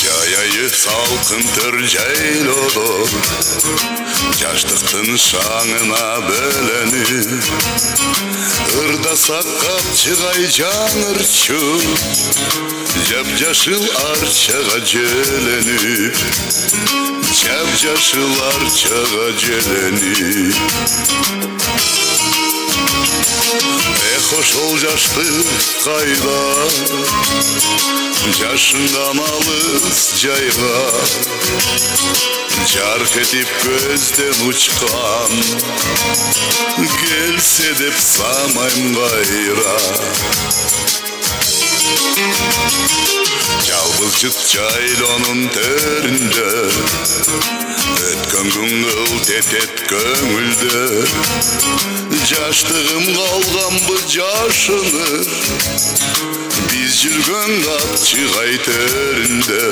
Жаяйы салқынтыр жайлоодо жаштыктын шаңына бөленип ырдасак капчыгай жаңырчу жап-жашыл арчага желенип жап-жашыл арчага желенип ошол жаштык кайда жашындан алыс жайга жарк этип көздөн учкан келсе деп самайм кайра жалбыз жайлоонун төрүндө өткөн күн кылт этет көңүлдө жаштыгым калганбы жашынып биз жүргөн капчыгай төрүндө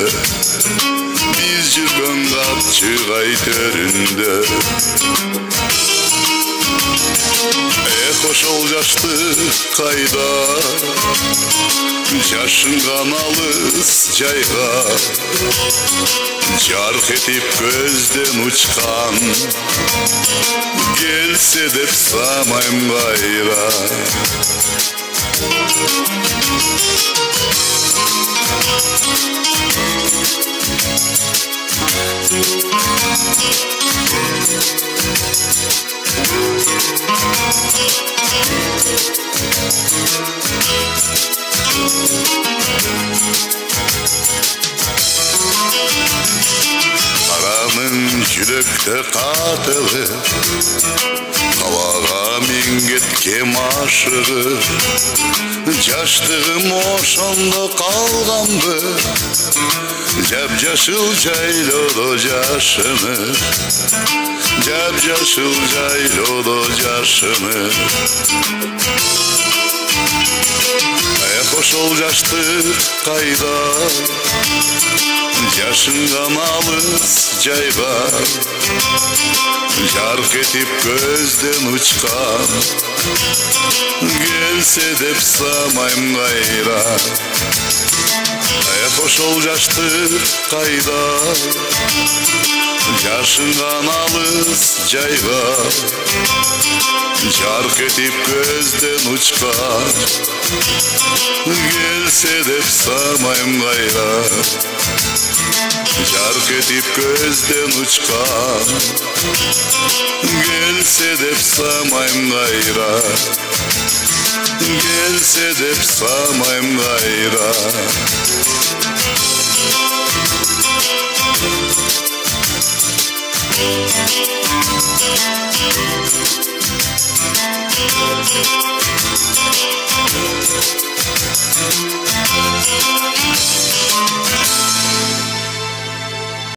биз жүргөн капчыгай төрүндө ошол жаштык кайда жашынган алыс жайга жарк этип көздөн учкан келсе деп самайм кайра Каранын жүрөктө катыгы абага мен кеткем ашыгып жаштыгым ошондо калганбы жап-жашыл жайлоодо жашынып жап-жашыл жайлоодо жашынып ошол жаштык кайда жашынган алыс жайга жарк этип көздөн учкан келсе деп самайм кайра ошол жаштык кайда жашынган алыс жайга жарк этип көздөн учкан келсе деп самайм кайра жарк этип көздөн учкан келсе деп самайм кайра келсе деп самайм кайра